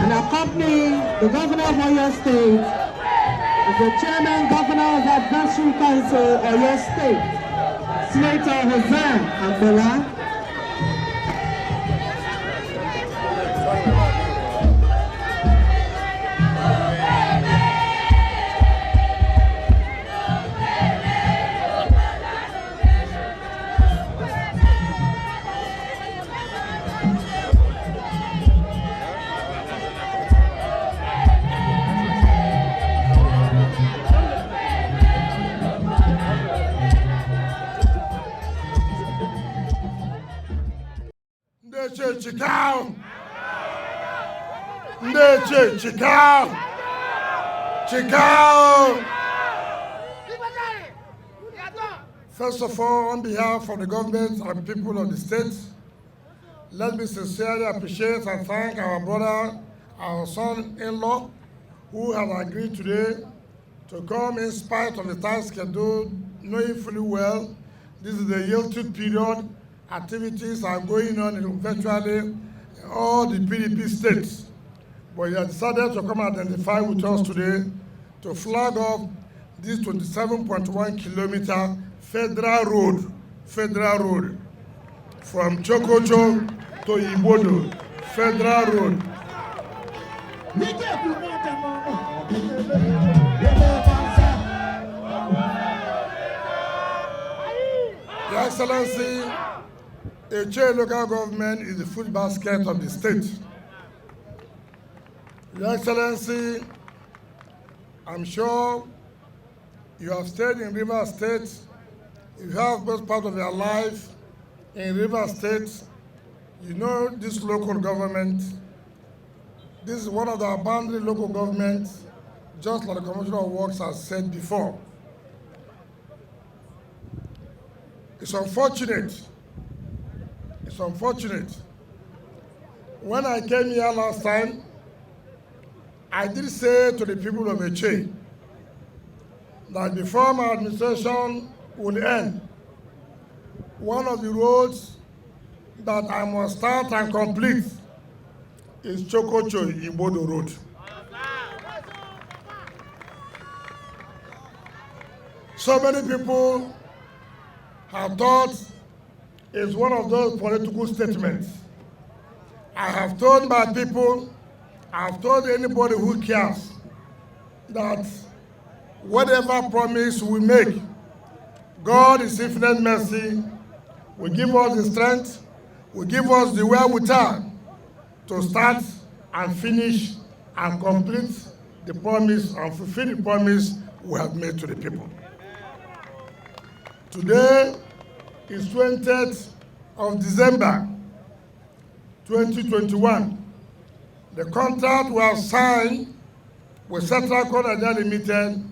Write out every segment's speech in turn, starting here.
And accompanying the Governor of Oyo State is the Chairman Governor's Advisory Council, Oyo State, Senator Uzodinma. Chikao. First of all, on behalf of the government and people of the state, let me sincerely appreciate and thank our brother, our son-in-law, who have agreed today to come in spite of the time schedule, knowing fully well this is the yielded period. Activities are going on in virtually all the PDP states. But he has decided to come identify with us today to flag off this 27.1 kilometer federal road from Chokocho-Igbodo, federal road. Your Excellency, Eche local government is the food basket of the state. Your Excellency, I'm sure you have stayed in River State. You have both part of your life in River State. You know this local government. This is one of the boundary local governments, just like the Commissioner of Works has said before. It's unfortunate. When I came here last time, I did say to the people of Eche that before my administration would end, one of the roads that I must start and complete is Chokocho-Igbodo Road. So many people have thought it's one of those political statements. I have told my people, I have told anybody who cares that whatever promise we make, God is infinite mercy, will give us the strength, will give us the wherewithal to start and finish and complete the promise and fulfill the promise we have made to the people. Today is 20th of December 2021. The contract we have signed with Central Coal Nigeria Limited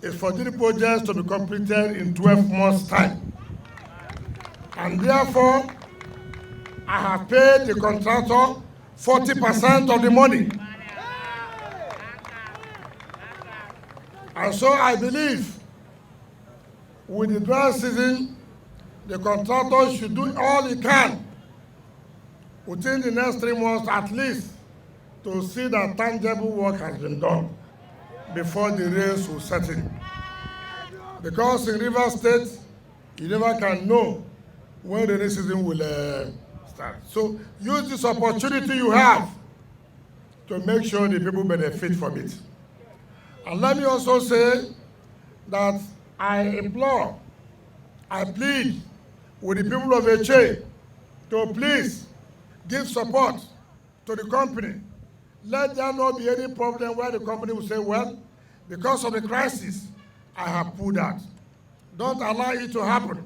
is for 3 projects to be completed in 12 months' time. And therefore, I have paid the contractor 40% of the money. And so I believe with the dry season, the contractor should do all he can within the next 3 months at least to see that tangible work has been done before the rains will set in. Because in River State, you never can know when the rainy season will start. So use this opportunity you have to make sure the people benefit from it. And let me also say that I implore, I plead with the people of Eche to please give support to the company. Let there not be any problem where the company will say, well, because of the crisis, I have pulled out. Don't allow it to happen.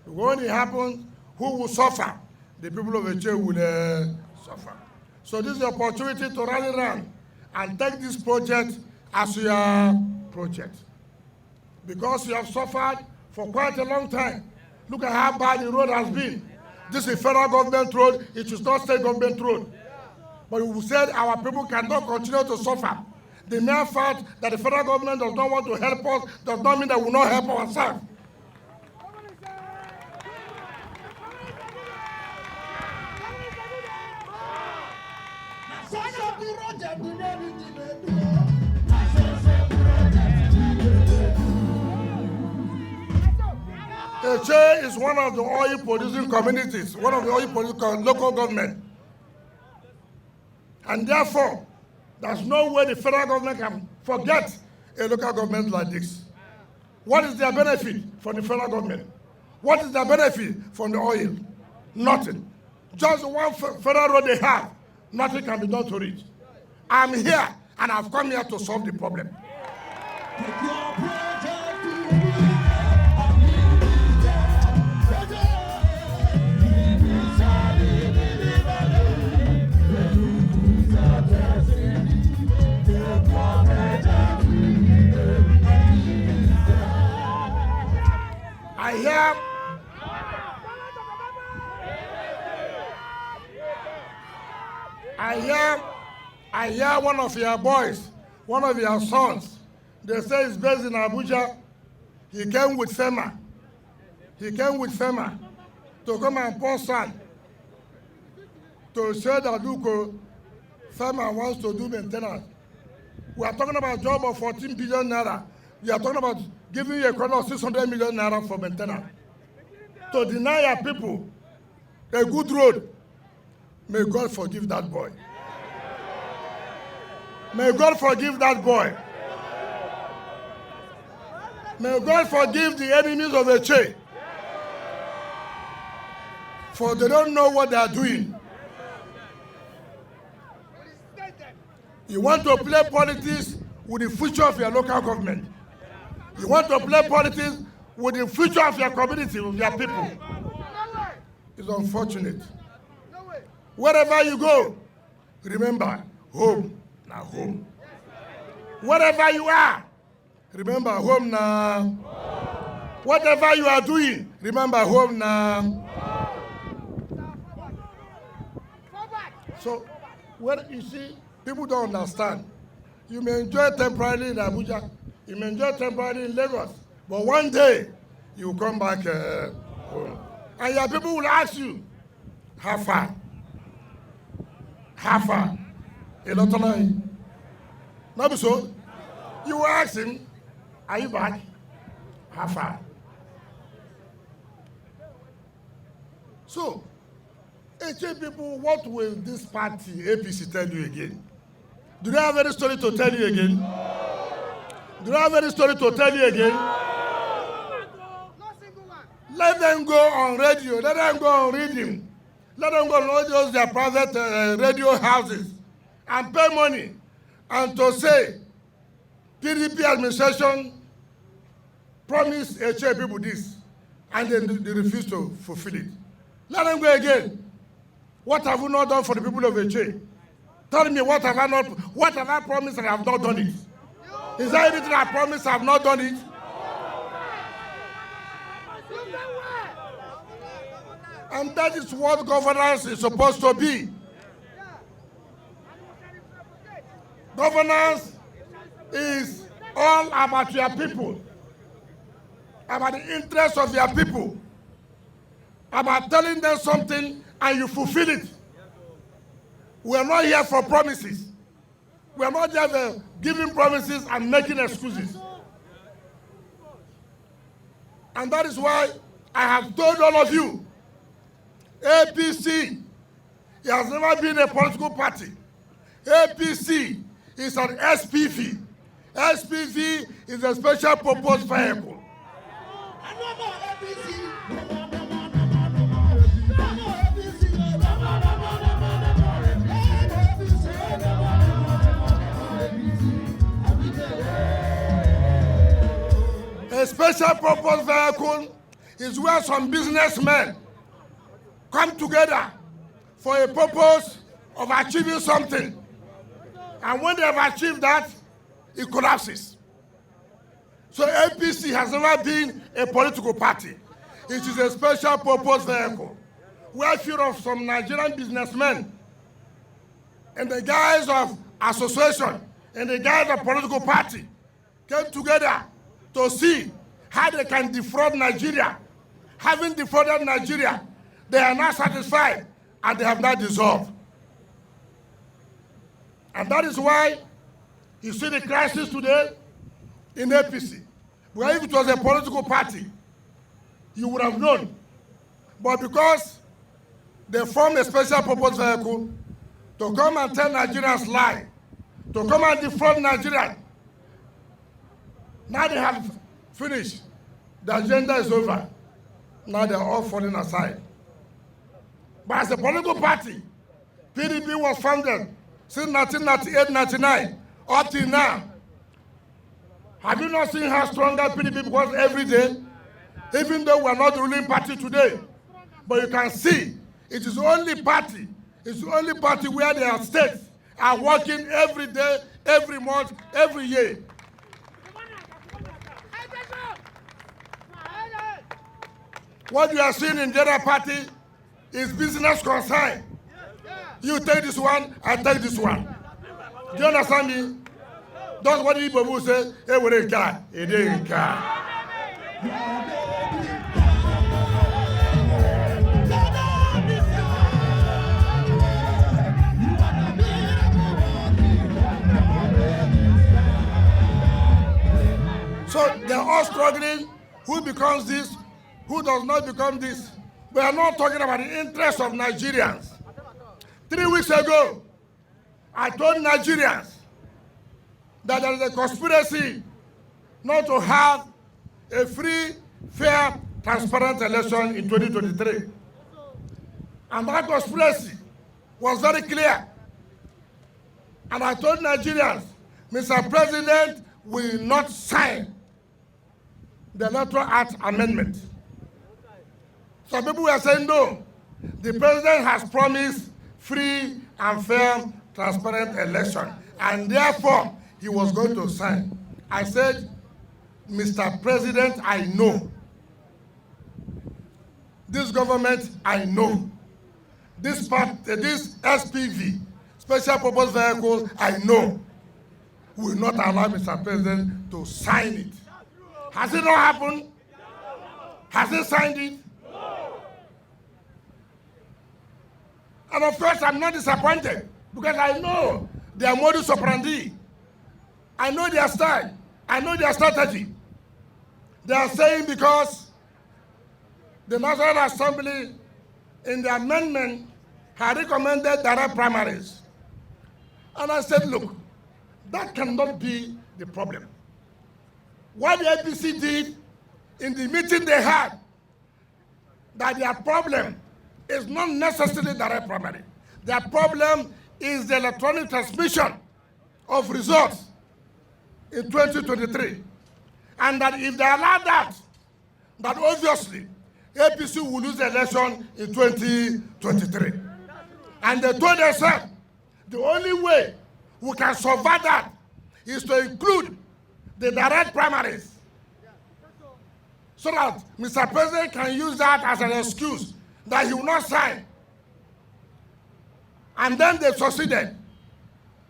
When it happens, who will suffer? The people of Eche will suffer. So this is the opportunity to rally around and take this project as your project. Because you have suffered for quite a long time. Look at how bad the road has been. This is federal government road, it is not state government road. But we said our people cannot continue to suffer. The mere fact that the federal government does not want to help us does not mean that we will not help ourselves. Eche is one of the oil-producing communities, one of the oil-producing local government. And therefore, there's no way the federal government can forget a local government like this. What is their benefit from the federal government? What is their benefit from the oil? Nothing. Just one federal road they have, nothing can be done to it. I'm here, and I've come here to solve the problem. I hear one of your boys, one of your sons, they say he's based in Abuja. He came with FEMA. He came with FEMA to come and pour sand to say that look, FEMA wants to do maintenance. We are talking about a job of 14 billion naira. We are talking about giving you a corner of 600 million naira for maintenance. To deny your people a good road, may God forgive that boy. May God forgive that boy. May God forgive the enemies of Eche. For they don't know what they are doing. You want to play politics with the future of your local government. You want to play politics with the future of your community, with your people. It's unfortunate. Wherever you go, remember, home now home. Wherever you are, remember home now. Whatever you are doing, remember home now. So, when you see, people don't understand. You may enjoy temporarily in Abuja, you may enjoy temporarily in Lagos, but one day you will come back home. And your people will ask you, how far? How far? Electoral. Not so. You will ask him, are you back? How far? So, HA people, what will this party, APC, tell you again? Do they have any story to tell you again? Do they have any story to tell you again? Let them go on radio. Let them go on reading. Let them go on those their private radio houses and pay money and to say PDP administration promised HA people this and they refuse to fulfill it. Let them go again. What have you not done for the people of HA? Tell me, what have I promised and I have not done it? Is there anything I promised I have not done it? And that is what governance is supposed to be. Governance is all about your people, about the interests of your people, about telling them something and you fulfill it. We are not here for promises. We are not here for giving promises and making excuses. And that is why I have told all of you, APC, it has never been a political party. APC is an SPV. SPV is a special purpose vehicle. A special purpose vehicle is where some businessmen come together for a purpose of achieving something. And when they have achieved that, it collapses. So APC has never been a political party. It is a special purpose vehicle where few of some Nigerian businessmen in the guise of association, in the guise of political party, came together to see how they can defraud Nigeria. Having defrauded Nigeria, they are not satisfied and they have not dissolved. And that is why you see the crisis today in APC. Because if it was a political party, you would have known. But because they formed a special purpose vehicle to come and tell Nigerians lie, to come and defraud Nigerians, now they have finished. The agenda is over. Now they are all falling aside. But as a political party, PDP was founded since 1998-99 up till now. Have you not seen how stronger PDP becomes every day? Even though we are not the ruling party today. But you can see it is the only party, where their states are working every day, every month, every year. What you are seeing in the other party is business concern. You take this one, I take this one. Do you understand me? That's what the people will say, hey, we're in car. It ain't car. So they're all struggling. Who becomes this? Who does not become this? We are not talking about the interests of Nigerians. 3 weeks ago, I told Nigerians that there is a conspiracy not to have a free, fair, transparent election in 2023. And that conspiracy was very clear. And I told Nigerians, Mr. President will not sign the Electoral Act amendment. Some people were saying, no, the president has promised free and fair, transparent election, and therefore he was going to sign. I said, Mr. President, I know. This government, I know. This SPV, Special Purpose Vehicle, I know, will not allow Mr. President to sign it. Has it not happened? Has he signed it? And of course, I'm not disappointed because I know their modus operandi. I know their style. I know their strategy. They are saying because the National Assembly in the amendment had recommended direct primaries. And I said, look, that cannot be the problem. What the APC did in the meeting they had, that their problem is not necessarily direct primary. Their problem is the electronic transmission of results in 2023. And that if they allow that obviously APC will lose the election in 2023. And they told themselves the only way we can survive that is to include the direct primaries so that Mr. President can use that as an excuse that he will not sign. And then they succeeded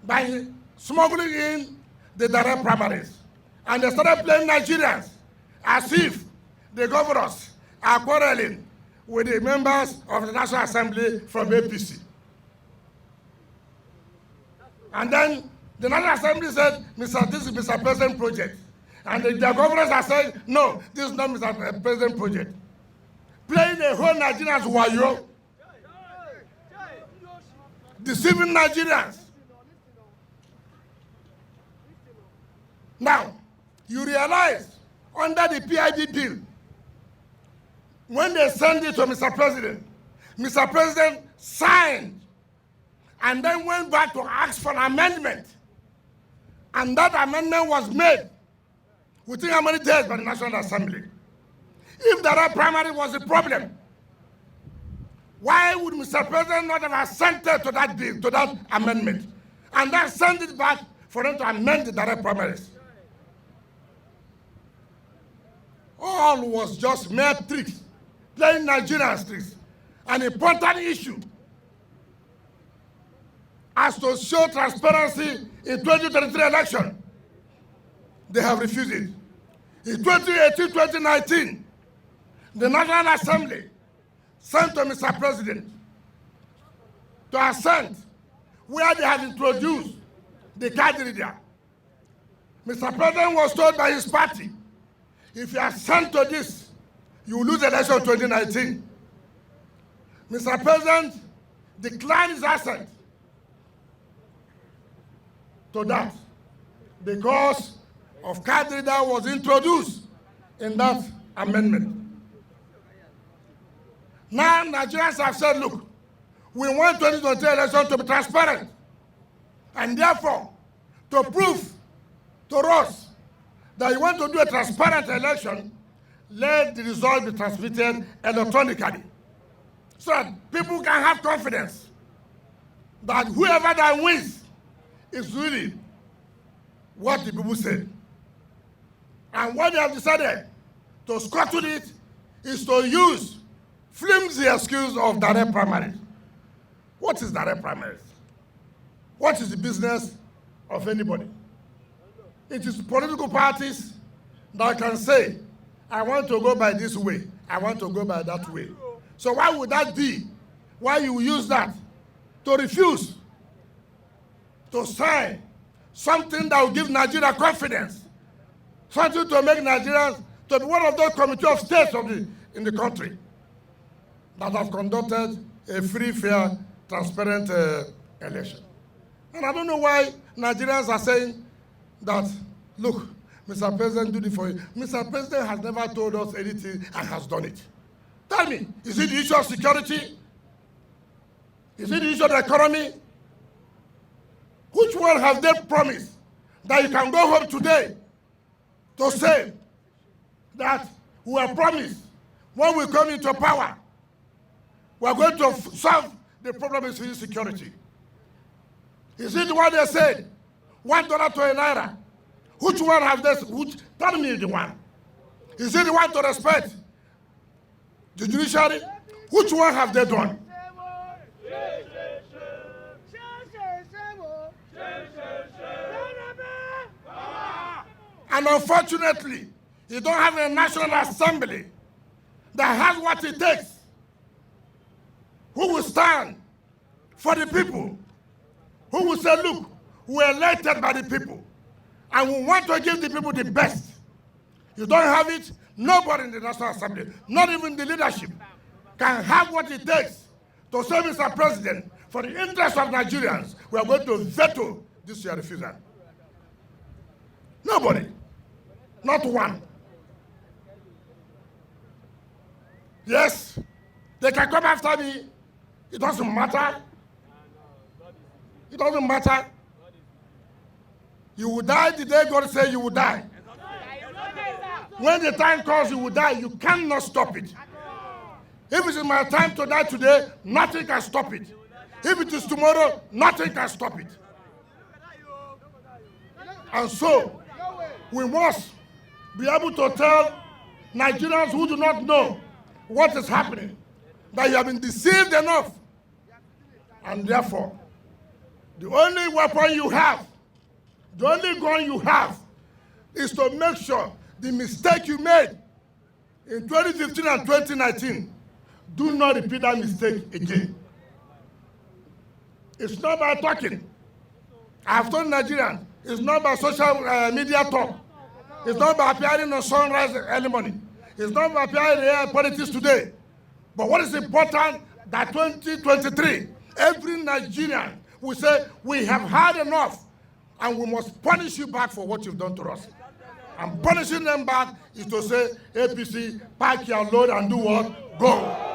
by smuggling in the direct primaries. And they started playing Nigerians as if the governors are quarreling with the members of the National Assembly from APC. And then the National Assembly said, this is Mr. President project. And the governors are saying, no, this is not Mr. President project. Playing the whole Nigerians wayo, deceiving Nigerians. Now, you realize under the PIB bill, when they sent it to Mr. President signed and then went back to ask for an amendment. And that amendment was made within how many days by the National Assembly? If the primary was a problem, why would Mr. President not have assented to that bill, to that amendment, and then send it back for them to amend the direct primaries? All was just mere tricks, playing Nigerian tricks. An important issue as to show transparency in 2023 election, they have refused it. In 2018-2019, the National Assembly sent to Mr. President to assent where they had introduced the card reader. Mr. President was told by his party, if you are sent to this, you will lose the election 2019. Mr. President declined his assent to that because of card reader was introduced in that amendment. Now Nigerians have said, look, we want 2020 election to be transparent, and therefore to prove to us that you want to do a transparent election, let the result be transmitted electronically so that people can have confidence that whoever that wins is really what the people say. And what they have decided to scuttle it is to use flimsy excuse of direct primaries. What is direct primaries? What is the business of anybody? It is political parties that can say, I want to go by this way, I want to go by that way. So why would that be? Why you use that to refuse to sign something that will give Nigeria confidence, something to make Nigerians to be one of those committee of states in the country that have conducted a free, fair, transparent election. And I don't know why Nigerians are saying that, look, Mr. President, do this for you. Mr. President has never told us anything and has done it. Tell me, is it the issue of security? Is it the issue of the economy? Which one have they promised that you can go home today to say that we are promised when we come into power, we are going to solve the problem of insecurity? Is it the one they said, $1 to a naira? Which one have this? Tell me the one. Is it the one to respect the judiciary? Which one have they done? And unfortunately, you don't have a National Assembly that has what it takes, who will stand for the people, who will say, look, we're elected by the people, and we want to give the people the best. You don't have it, nobody in the National Assembly, not even the leadership, can have what it takes to say, Mr. President, for the interest of Nigerians, we are going to veto this your refusal. Nobody. Not one. Yes, they can come after me. It doesn't matter. It doesn't matter. You will die the day God says you will die. When the time comes, you will die. You cannot stop it. If it is my time to die today, nothing can stop it. If it is tomorrow, nothing can stop it. And so, we must be able to tell Nigerians who do not know what is happening that you have been deceived enough. And therefore, the only weapon you have, the only gun you have, is to make sure the mistake you made in 2015 and 2019, do not repeat that mistake again. It's not by talking. I have told Nigerians, it's not by social media talk. It's not by appearing on Sunrise early morning. It's not by appearing in politics today. But what is important, that 2023, every Nigerian will say, we have had enough, and we must punish you back for what you've done to us. And punishing them back is to say, APC, pack your load and do what? Go.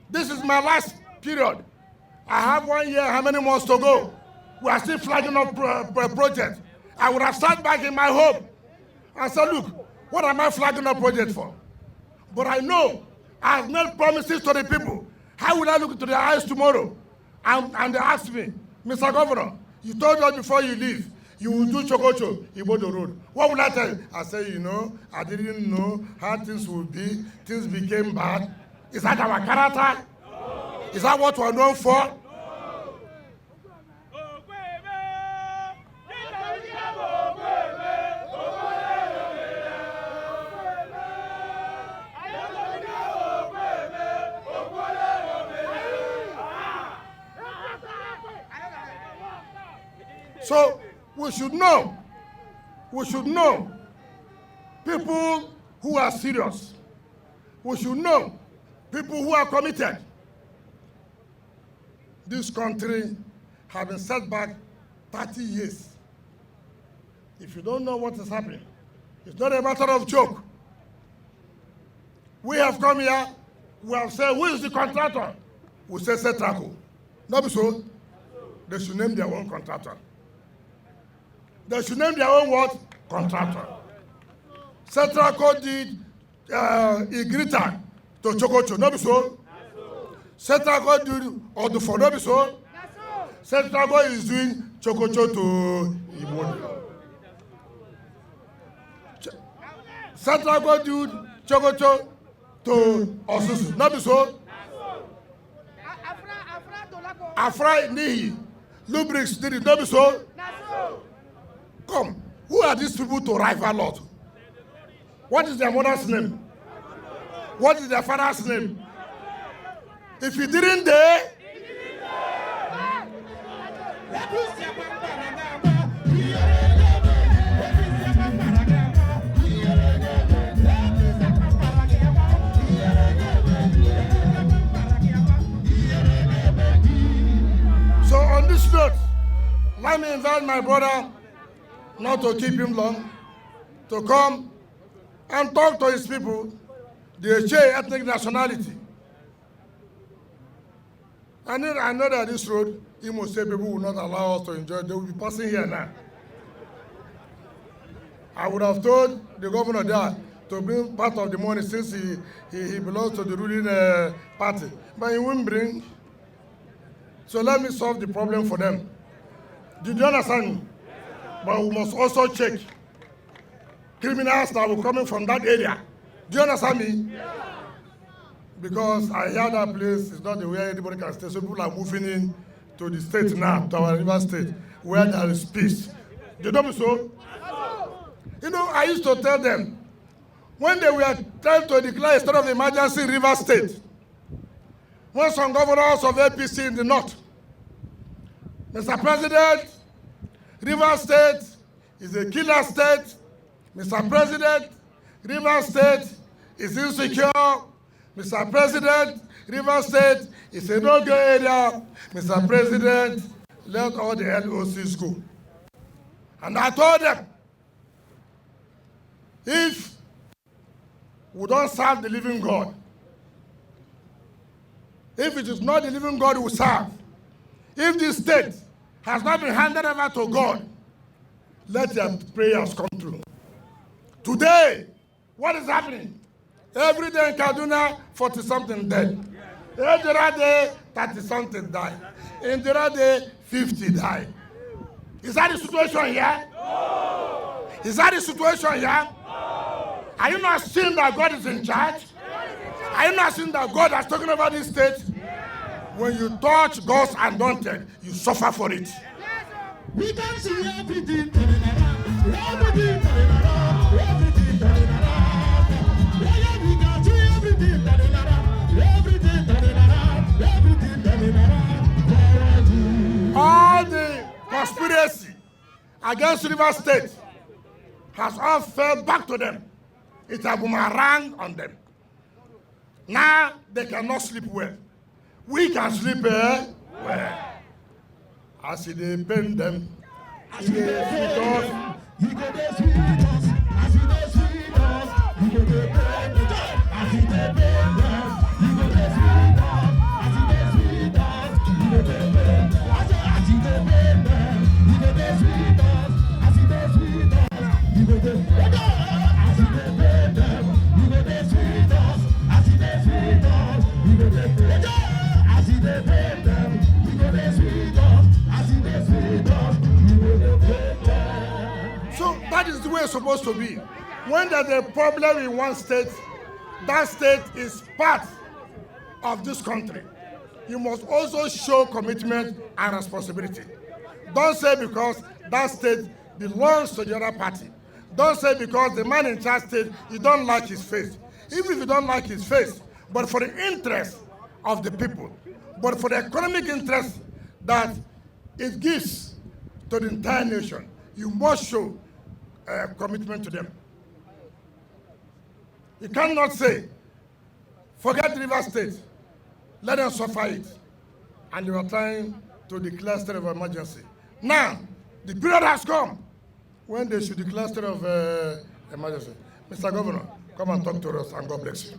This is my last period. I have 1 year, how many months to go? We are still flagging up projects. I would have sat back in my home and said, look, what am I flagging up project for? But I know I have made promises to the people. How will I look into their eyes tomorrow? And they ask me, Mr. Governor, you told us before you leave, you will do Chokocho-Igbodo Road. What will I tell you? I say, you know, I didn't know how things would be. Things became bad. Is that our character? No. Is that what we're known for? No. So we should know people who are serious. We should know people who are committed. This country has been set back 30 years. If you don't know what is happening, it's not a matter of joke. We have come here, we have said, who is the contractor? We say Setraco. Not so. They should name their own contractor. They should name their own what? Contractor. Setraco did Igrita to Chokocho, not so. Setraco did Odufo, not so. Setraco is doing Chokocho-Igbodo. Setraco did Chokocho to Osusu, not so. Afra Nihi, Lubrix did it, not so. Come, who are these people to rival us? What is their mother's name? What is their father's name? If you didn't dare, so on this note, let me invite my brother, not to keep him long, to come and talk to his people, the Che ethnic nationality. I know that this road, Imo State people will not allow us to enjoy. They will be passing here now. I would have told the governor there to bring part of the money since he belongs to the ruling party. But he won't bring. So let me solve the problem for them. Did you understand me? But we must also check criminals that will coming from that area. Do you understand me? Because I hear that place is not the way anybody can stay. So people are moving in to the state now, to our river state, where there is peace. Do you know me so? You know, I used to tell them, when they were trying to declare a state of emergency in River State, when some governors of APC in the north, Mr. President, River State is a killer state. Mr. President, River State is insecure. Mr. President, River State is a no-go area. Mr. President, let all the LOCs go. And I told them, if we don't serve the living God, if it is not the living God we serve, if this state has not been handed over to God, let their prayers come true. Today, what is happening? Every day in Kaduna, 40-something dead. Every other day, 30-something die. In the other day, 50 die. Is that the situation here? No. Is that the situation here? No. Are you not seeing that God is in charge? Are you not seeing that God has taken over this state? When you touch God's anointed, you suffer for it. We can see everything. All the conspiracy against River State has all fell back to them. It's a boomerang on them. Now they cannot sleep well. We can sleep well. As they pain them, as they feed us, he go dey sweet us. As he dey sweet us, he go dey pain us. As he dey pain them, he go dey sweet us. As he dey sweet us, he go dey pain them. As he dey pain them, he go dey sweet us. As he dey sweet us, he go dey pain them. As he dey pain them, he go dey sweet us. As he dey sweet us, he go dey pain them. As he dey pain them, he go dey sweet us. As he dey sweet us, he go dey pain them. So that is the way it's supposed to be. When there's a problem in one state, that state is part of this country. You must also show commitment and responsibility. Don't say because that state belongs to the other party. Don't say because the man in charge state, you don't like his face. Even if you don't like his face, but for the interest of the people, but for the economic interest that it gives to the entire nation. You must show commitment to them. You cannot say, forget River State, let them suffer it. And you are trying to declare state of emergency. Now, the period has come when they should declare state of emergency. Mr. Governor, come and talk to us, and God bless you.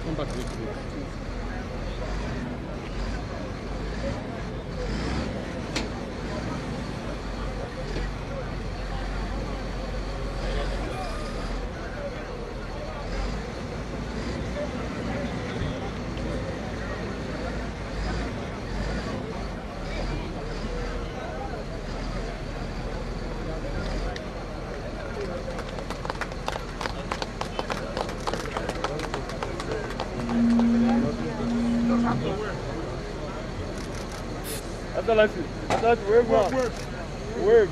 Come back to it. That's work.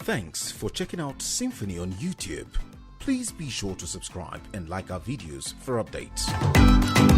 Thanks for checking out SYMFONI on YouTube. Please be sure to subscribe and like our videos for updates.